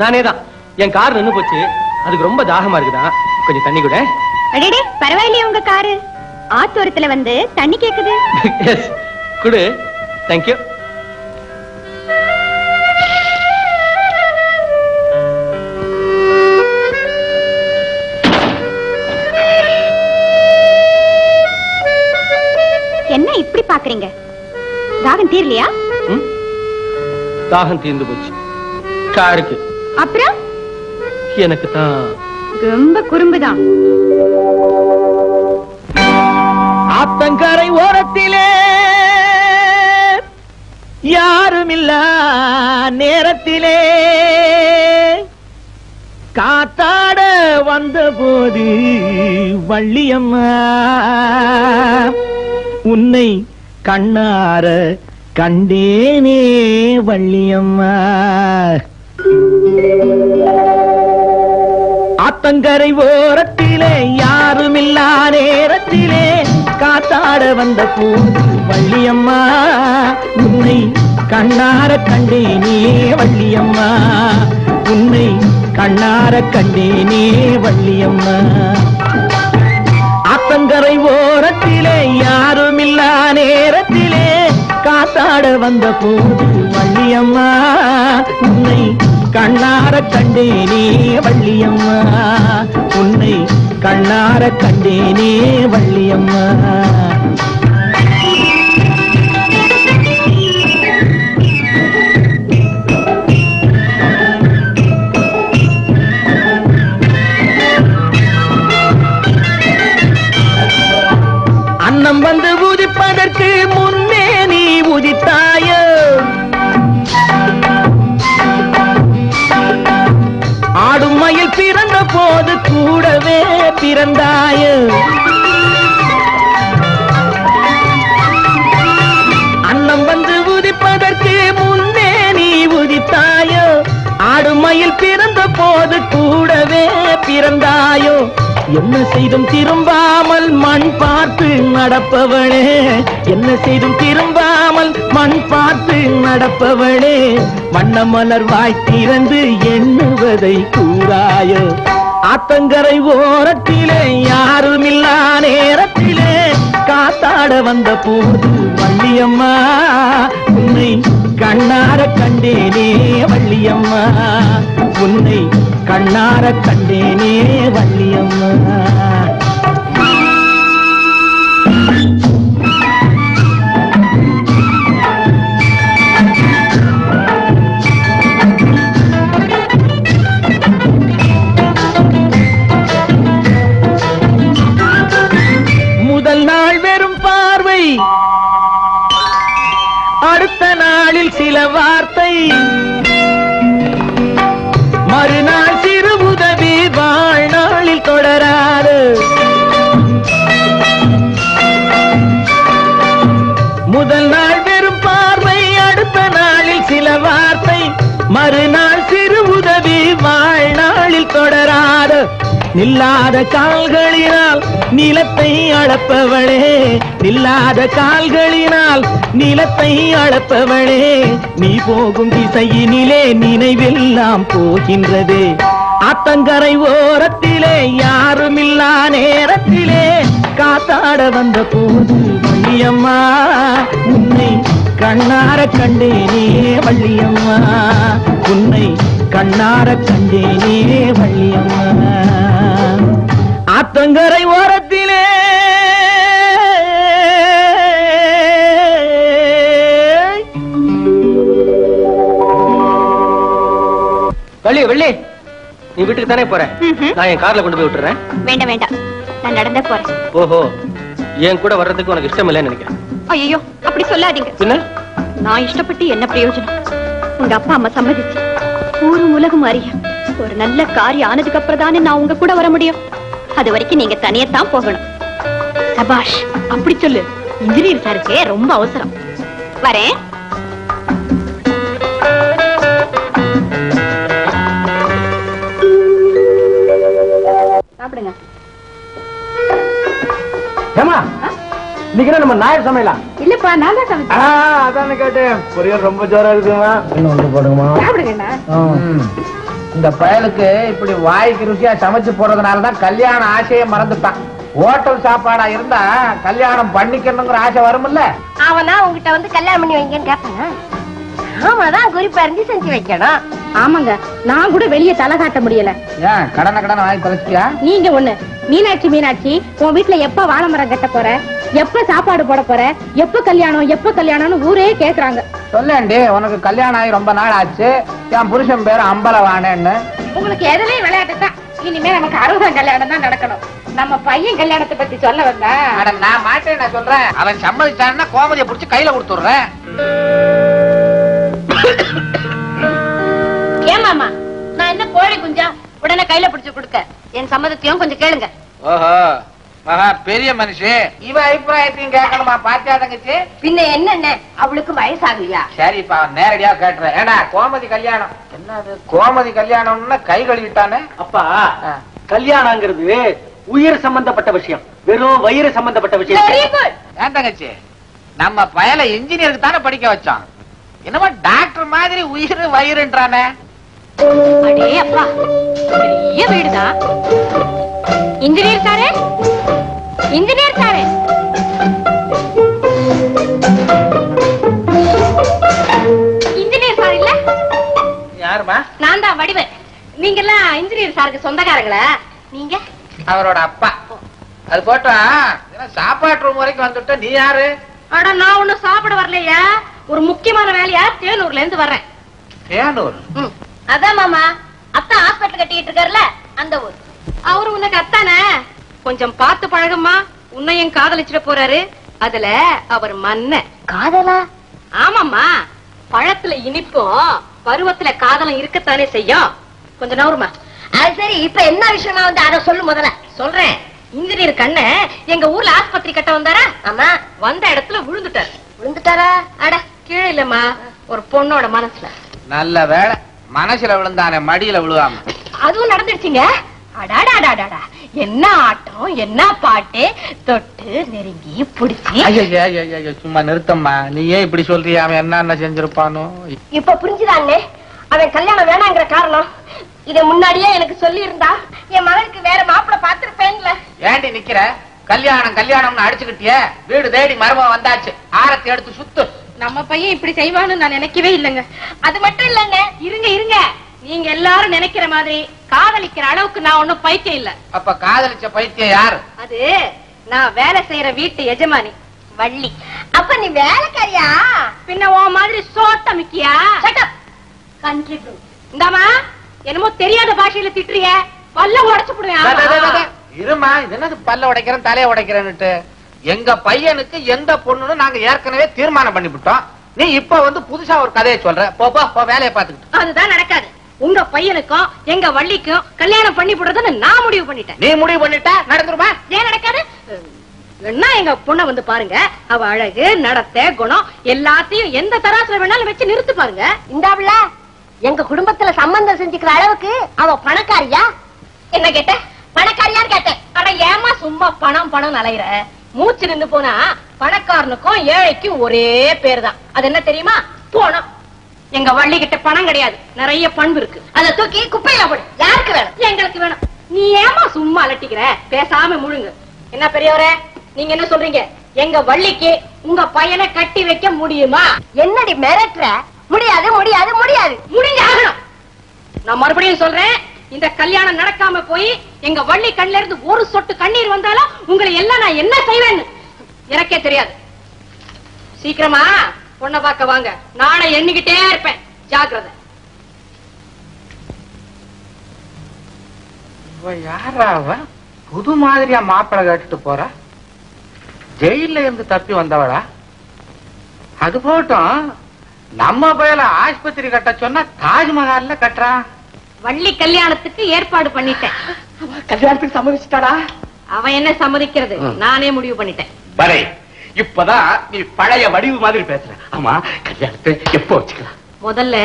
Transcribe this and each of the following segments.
நானேதான். என் கார் நின்னு போச்சு, அதுக்கு ரொம்ப தாகமா இருக்குதா, கொஞ்சம் தண்ணி கூட. அடடே, பரவாயில்லையே, உங்க காரு ஆத்தோரத்துல வந்து தண்ணி கேக்குது. எஸ், குடு. Thank you. என்ன இப்படி பாக்குறீங்க? தாகம் தீரலையா? தாகம் தீர்ந்து போச்சு காருக்கு. அப்புறம் எனக்கு தான் ரொம்ப குறும்புதான். ஆத்தங்கரை ஓரத்திலே யாருமில்ல நேரத்திலே காத்தாட வந்த போது வள்ளியம்மா உன்னை கண்ணார கண்டேனே வள்ளியம்மா. ஆத்தங்கரை ஓரத்திலே யாருமில்லா நேரத்திலே காத்தாட வந்த போது வள்ளியம்மா உன்னை கண்ணார கண்டேனே வள்ளியம்மா உன்னை கண்ணார கண்டேனே வள்ளியம்மா. ஆத்தங்கரை ஓரத்திலே யாருமில்லா நேரத்திலே காத்தாட வந்த போது வள்ளியம்மா உன்னை கண்ணார கண்டேனே வள்ளியம்மா உன்னை கண்ணார கண்டேனே வள்ளியம்மா. அன்னம் வந்து உதிப்பதற்கு முன்னே நீ உதித்தாயோ, ஆடும் மயில் பிறந்த போது கூடவே பிறந்தாயோ. அன்னம் வந்து உதிப்பதற்கு முன்னே நீ உதித்தாயோ, ஆடும் மயில் பிறந்த போது கூடவே பிறந்தாயோ. என்ன செய்தும் திரும்பாமல் மண் பார்த்து நடப்பவளே, என்ன செய்தும் திரும்பாமல் மண் பார்த்து நடப்பவளே, வண்ண மலர் வாய் திறந்து எண்ணுவதை கூறாயோ. ஆத்தங்கரை ஓரத்திலே யாருமில்லா நேரத்திலே காத்தாட வந்த போது வள்ளியம்மா உன்னை கண்ணார கண்டேனே வள்ளியம்மா உன்னை கண்ணார கண்டேனே வள்ளியம்மா. முதல் நாள் வெறும் பார்வை, அடுத்த நாளில் சில வார்த்தை, மறுநாள் சிறு உதவி வாழ்நாளில் தொடராது. முதல் நாள் வெறும் பார்வை, அடுத்த நாளில் சில வார்த்தை, மறுநாள் சிறு உதவி வாழ்நாளில் தொடராது. நில்லாத கால்களினால் நிலத்தை அளப்பவளே, நில்லாத கால்களினால் நிலத்தை அளப்பவளே, நீ போகும் திசையினிலே நினைவெல்லாம் போகின்றதே. ஆத்தங்கரை ஓரத்திலே யாருமில்லா நேரத்திலே காத்தாட வந்த போது வள்ளியம்மா உன்னை கண்ணார கண்டேனே வள்ளியம்மா உன்னை கண்ணார கண்டேனே வள்ளியம்மா. ஆத்தங்கரை ஓரத்திலே வள்ளி வள்ளி நீ வீட்டுக்கு தானே போற? நான் என் கார்ல கொண்டு போய் விட்டுறேன். வேண்டாம் வேண்டாம், நான் நடந்தே போறேன். ஓஹோ, என் கூட வர்றதுக்கு உனக்கு இஷ்டம் இல்லைன்னு நினைக்கிறேன். ஐயோ, அப்படி சொல்லாதீங்க. என்ன? நான் இஷ்டப்பட்டு என்ன பிரயோஜனம்? உங்க அப்பா அம்மா சம்மதிச்சு ஊரு உலகம் அறிய ஒரு நல்ல காரியம் ஆனதுக்கு அப்புறம் தானே நான் உங்க கூட வர முடியும். அது வரைக்கும் நீங்க தனியத்தான் போகணும். சபாஷ், அப்படி சொல்லு. இன்ஜினியர் சாருக்கு ரொம்ப அவசரம். வரேன். சாப்பிடுங்க. ஏமா, இன்னைக்கு நம்ம நாயர் சமையலா? இல்லப்பா, நான் தான் சமைச்சேன். அதான கேட்டேன். பொரியல் ரொம்ப ஜோரா இருக்குமா? இன்னும் ஒன்று போடுங்கம்மா. சாப்பிடுங்கண்ணா. இந்த பயலுக்கு இப்படி வாய்க்கு ருசியா சமைச்சு போறதுனாலதான் கல்யாண ஆசையை மறந்துட்டான். ஹோட்டல் சாப்பாடா இருந்தா கல்யாணம் பண்ணிக்கணுங்கிற ஆசை வரும்ல. அவனா உங்ககிட்ட வந்து கல்யாணம் பண்ணி வைங்கன்னு கேட்பாங்க. அவனதான் குறிப்பா இருந்து செஞ்சு வைக்கணும். ஆமாங்க, நான் கூட வெளியே தலை காட்ட முடியல. ஏன் கடனை வாங்கி தொலைச்சியா? நீங்க ஒண்ணு, மீனாட்சி மீனாட்சி, உன் வீட்டுல எப்ப வாழை மரம் கட்ட போற, எப்ப சாப்பாடு போட போற, எப்ப கல்யாணம்னு ஊரே கேக்குறாங்க. சொல்லேண்டி, உனக்கு கல்யாணம் ஆகி ரொம்ப நாள் ஆச்சு. என் புருஷன் பேரு அம்பலவானேன்னு. உங்களுக்கு எதுலயும் விளையாட்டு தான். இனிமே நமக்கு 60 கல்யாணம் தான் நடக்கணும். நம்ம பையன் கல்யாணத்தை பத்தி சொல்ல வந்தா? நான் மாட்டேன், நான் சொல்றேன். அவன் சம்மதிச்சான்னா கோமதியை புடிச்சு கையில கொடுத்துடுறேன். ஏமாமா, நான் என்ன கோழி குஞ்சா உடனே கையில பிடிச்சு கொடுக்க? என் சம்மதத்தையும் கொஞ்சம் கேளுங்க. ஓஹோ, மகா பெரிய மனுஷி, இவ அபிப்பிராயத்தையும் கேட்கணுமா? பாத்தியா தங்கச்சி? பின்ன என்ன, அவளுக்கு வயசாகலையா? சரிப்பா, நேரடியா கேட்டுறேன். ஏடா கோமதி கல்யாணம் என்னது? கோமதி கல்யாணம்னா கை கழுவிட்டானே. அப்பா, கல்யாணங்கிறது உயிர் சம்பந்தப்பட்ட விஷயம், வெறும் வயிறு சம்பந்தப்பட்ட விஷயம். ஏன் தங்கச்சி, நம்ம பயல இன்ஜினியருக்கு தானே படிக்க வச்சோம். என்னமா டாக்டர் மாதிரி உயிர் வயிறுன்றானே. அடே அப்பா, பெரிய வீடுதான். இன்ஜினியர் சாரே, இன்ஜினியர் சாரே. இன்ஜினியர் சார் இல்ல? யாருமா? நான் தான் வடிவேல். நீங்க எல்லாம் இன்ஜினியர் சாருக்கு சொந்தக்காரங்களா? நீங்க அவரோட அப்பா. அது போட்டா சாப்பாட்டு ரூம் வரைக்கும் வந்துட்ட. நீ யாரு? அட, நான் ஒண்ணும் சாப்பிட வரலையா, ஒரு முக்கியமான வேலையா தேனூர்ல இருந்து வர்றேன். தேனூர்? அதான் மாமா, அத்தா ஹாஸ்பிட்டல் கட்டிட்டு இருக்காருல, அந்த ஊர். அவரு உனக்கு அத்தானே? கொஞ்சம் பார்த்து பழகம்மா, உன்னையும் காதலிச்சிட போறாரு. அதுல அவர் மன்ன காதலா? ஆமாம்மா, பழத்துல இனிப்பும் பருவத்துல காதலும் இருக்கத்தானே செய்யும். கொஞ்சம் நவருமா. அது சரி, இப்ப என்ன விஷயமா வந்து அதை சொல்லு முதல்ல. சொல்றேன். இன்ஜினியர் கண்ண எங்க ஊர்ல ஆஸ்பத்திரி கட்ட வந்தாரா? ஆமா. வந்த இடத்துல விழுந்துட்டாரு. விழுந்துட்டாரா? அட, கீழே இல்லம்மா, ஒரு பொண்ணோட மனசுல. நல்ல வேலை, மனசுல விழுந்தானே, மடியில விழுவாம. அதுவும் நடந்துடுச்சுங்க. அடாடாடாடா, என்ன ஆட்டம், என்ன பாட்டு, தொட்டு நெருங்கி புடிச்சு. ஐயோ, சும்மா நிறுத்தம்மா. நீ ஏன் இப்படி சொல்றியா? அவன் என்ன செஞ்சிருப்பானோ? இப்ப புரிஞ்சுதானே அவன் கல்யாணம் வேணாங்கிற காரணம்? இத முன்னாடியே எனக்கு சொல்லி இருந்தா என் மகனுக்கு வேற மாப்பிள்ள பாத்துருப்பேன்ல. ஏண்டி நிக்கிற? கல்யாணம்னு அடிச்சுக்கிட்டிய? வீடு தேடி மருமகன் வந்தாச்சு, ஆரத்தி எடுத்து சுத்து. நம்ம பையன் இப்படி செய்வான்னு நான் நினைக்கவே இல்லைங்க. அது மட்டும் இல்லங்க, இருங்க, நீங்க எல்லாரும் நினைக்கிற மாதிரி காதலிக்கிற அளவுக்கு நான் ஒண்ணும் பைத்தியம் இல்ல. அப்ப காதலிச்ச பைத்தியம் யாரு? அது நான் வேலை செய்யற வீட்டு எஜமானி வள்ளி. அப்ப நீ வேலைக்காரியா? பின்ன உன் மாதிரி சோட்ட மிக்கியா? கண்ட்ரி. இந்தாமா, என்னமோ தெரியாத பாஷையில திட்டுறிய, பல்ல உடைச்சு போடுவேன். இருமா, இது என்னது பல்ல உடைக்கிறேன் தலைய உடைக்கிறேன்னுட்டு? எங்க பையனுக்கு எந்த பொண்ணுன்னு நாங்க ஏற்கனவே தீர்மானம் பண்ணிவிட்டோம். நீ இப்ப வந்து புதுசா ஒரு கதையை சொல்ற. போ வேலையை பாத்துக்கிட்டு. அதுதான் நடக்காது. உங்க பையனுக்கும் எங்க வள்ளிக்கும் கல்யாணம் பண்ணி போடுறதுன்னு நான் முடிவு பண்ணிட்டேன். நீ முடிவு பண்ணிட்ட, நடந்துருமா? ஏன் நடக்காது? என்ன, எங்க பொண்ணை வந்து பாருங்க. அவ அழகு, நடத்தை, குணம் எல்லாத்தையும் எந்த தராசுல வேணாலும் வச்சு நிறுத்து பாருங்க. இந்தாவுல எங்க குடும்பத்துல சம்பந்தம் செஞ்சுக்கிற அளவுக்கு அவ பணக்காரியா? என்ன கேட்ட? பணக்காரியான்னு கேட்டேன். ஆனா ஏமா சும்மா பணம் அலையிற? மூச்சு நின்று போனா பணக்காரனுக்கும் ஏழைக்கும் ஒரே பேர் தான். அது என்ன தெரியுமா? பணம். எங்க வள்ளி கிட்ட பணம் கிடையாது, நிறைய பண்பு இருக்கு. அதை தூக்கி குப்பையில போடு. யாருக்கு வேணும்? எங்களுக்கு வேணும். நீ ஏமா சும்மா அலட்டிக்கிற? பேசாம முழுங்க. என்ன பெரியவரே, நீங்க என்ன சொல்றீங்க? எங்க வள்ளிக்கு உங்க பையனை கட்டி வைக்க முடியுமா? என்னடி மிரட்டுற? முடியாது முடியாது முடியாது. முடிஞ்சாகணும். நான் மறுபடியும் சொல்றேன், இந்த கல்யாணம் நடக்காம போய் எங்க வள்ளி கண்ணில இருந்து ஒரு சொட்டு கண்ணீர் வந்தாலும் உங்களை எல்லாம் நான் என்ன செய்வேன்னு எனக்கே தெரியாது. சீக்கிரமா பொண்ணை பார்க்க வாங்க. நாளை எண்ணிக்கிட்டே இருப்பேன். ஜாக்கிரதை. யாரா அவ? புது மாதிரியா மாப்பிளை கேட்டுட்டு போறா? ஜெயில இருந்து தப்பி வந்தவளா? அது போட்டும், நம்ம பயில ஆஸ்பத்திரி கட்ட சொன்னா தாஜ்மஹால்ல கட்டுறான். வள்ளி கல்யாணத்துக்கு ஏற்பாடு பண்ணிட்டேன். கல்யாணத்துக்கு சம்மதிச்சிட்டாடா? அவன் என்ன சம்மதிக்கிறது, நானே முடிவு பண்ணிட்டேன். பரே, இப்பதான் நீ பழைய வடிவு மாதிரி பேசுற. ஆமா, கல்யாணத்தை எப்போ வச்சுக்கலாம்? முதல்ல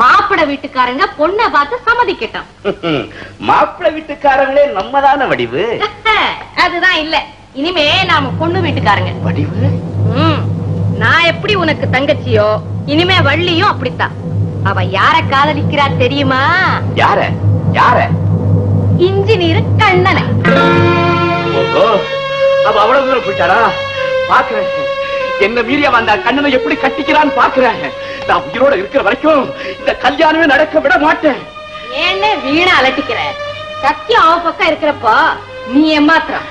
மாப்பிள்ளை வீட்டுக்காரங்க பொண்ணை பார்த்து சம்மதிக்கட்டும். மாப்பிள்ளை வீட்டுக்காரங்களே நம்மதான வடிவு. அதுதான் இல்ல, இனிமே நாம பொண்ணு வீட்டுக்காரங்க. வடிவு? நான் எப்படி உனக்கு தங்கச்சியோ, இனிமே வள்ளியும் அப்படித்தான். அவ யார காதலிக்கிறா தெரியுமா? யார? யார? இன்ஜினியர் கண்ணனை. ஓஹோ, அவ அவ்வளவு தூரம் போயிட்டாரா? பாக்குறேன், என்ன மீறிய வந்த கண்ணனை எப்படி கட்டிக்கிறான்னு பாக்குறேன். நான் உயிரோட இருக்கிற வரைக்கும் இந்த கல்யாணமே நடக்க விட மாட்டேன். ஏன்னு வீண அலட்டிக்கிற? சத்தியம் அவ பக்கம் இருக்கிறப்போ நீ ஏமாத்திரம்.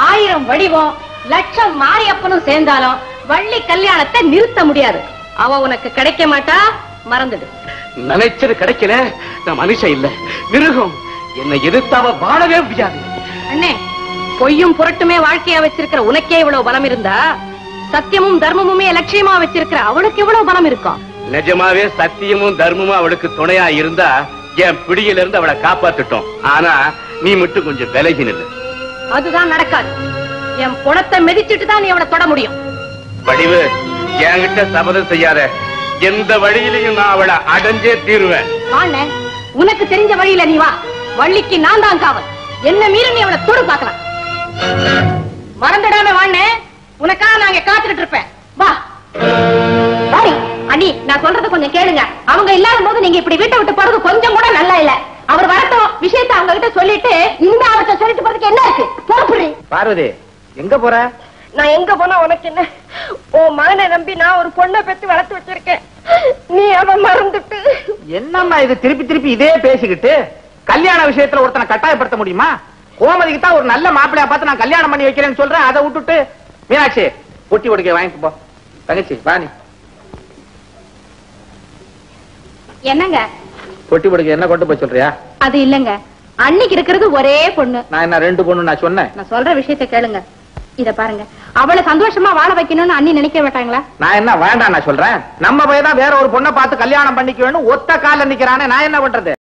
1000 வடிவம், லட்சம் மாரியப்பனும் சேர்ந்தாலும் வள்ளி கல்யாணத்தை நிறுத்த முடியாது. அவ உனக்கு கிடைக்க மாட்டா, மறந்துடு. நினைச்சது கிடைக்கல. நான் மனுஷன் இல்ல, மிருகம். என்னை எதிர்த்து அவ வாழவே முடியாது. அண்ணே, பொய்யும் புரட்டுமே வாழ்க்கையா வச்சிருக்கிற உனக்கே இவ்வளவு பலம் இருந்தா, சத்தியமும் தர்மமுமே லட்சியமா வச்சிருக்கிற அவளுக்கு எவ்வளவு பலம் இருக்கும்? நிஜமாவே சத்தியமும் தர்மமும் அவளுக்கு துணையா இருந்தா என் பிடியில இருந்து அவளை காப்பாத்துட்டோம். ஆனா நீ மட்டும் கொஞ்சம் விலகி நில்லு. அதுதான் நடக்காது. என் புணத்தை மிதிச்சிட்டு தான் நீ அவளை தொட முடியும். வடிவு, என்கிட்ட சபதம் செய்யாத. எந்த வழியிலையும் நான் அவளை அடைஞ்சே தீருவேன். வாண்ணே, உனக்கு தெரிஞ்ச வழியில நீ வா. வள்ளிக்கு நான் தான் காவல். என்ன மீறி நீ அவளை தொடு பார்க்கலாம். மறந்துடாம வாண்ணே, உனக்காக நாங்க காத்துக்கிட்டு இருப்பேன். வா. அண்ணி, நான் சொல்றது கொஞ்சம் கேளுங்க. அவங்க இல்லாத போது நீங்க இப்படி வீட்டை விட்டு போறது கொஞ்சம் கூட நல்லா இல்ல. அவர் வரட்டும், விஷயத்தை அவங்க கிட்ட சொல்லிட்டு இந்த அவர்கிட்ட சொல்லிட்டு போறதுக்கு என்ன இருக்கு? போறி. பார்வதி, எங்க போற? நான் எங்க போனா உனக்கு என்ன? உன் மகனை நம்பி நான் ஒரு பொண்ணை பெத்து வளர்த்து வச்சிருக்கேன். நீ அவன் மறந்துட்டு. என்னம்மா இது திருப்பி திருப்பி இதே பேசிக்கிட்டு? கல்யாண விஷயத்துல ஒருத்தனை கட்டாயப்படுத்த முடியுமா? கோமதிக்கு தான் ஒரு நல்ல மாப்பிள்ளையா பார்த்து நான் கல்யாணம் பண்ணி வைக்கிறேன்னு சொல்றேன். அதை விட்டுட்டு மீனாட்சி பொட்டி உடைக்க வாங்கிட்டு போ. தங்கச்சி வாணி, என்னங்க பொட்டி உடைக்க என்ன கொண்டு போய் சொல்றியா? அது இல்லங்க, அன்னைக்கு இருக்கிறது ஒரே பொண்ணு. நான் என்ன 2 பொண்ணு நான் சொன்னேன்? நான் சொல்ற விஷயத்தை கேளுங்க. இத பாருங்க, அவளை சந்தோஷமா வாழ வைக்கணும்னு அண்ணி நினைக்க மாட்டாங்களா? நான் என்ன வேண்டாம் நான் சொல்றேன். நம்ம பையன் தான் வேற ஒரு பொண்ணை பார்த்து கல்யாணம் பண்ணிக்க வேணும் ஒத்த கால நிக்கிறானே, நான் என்ன பண்றது?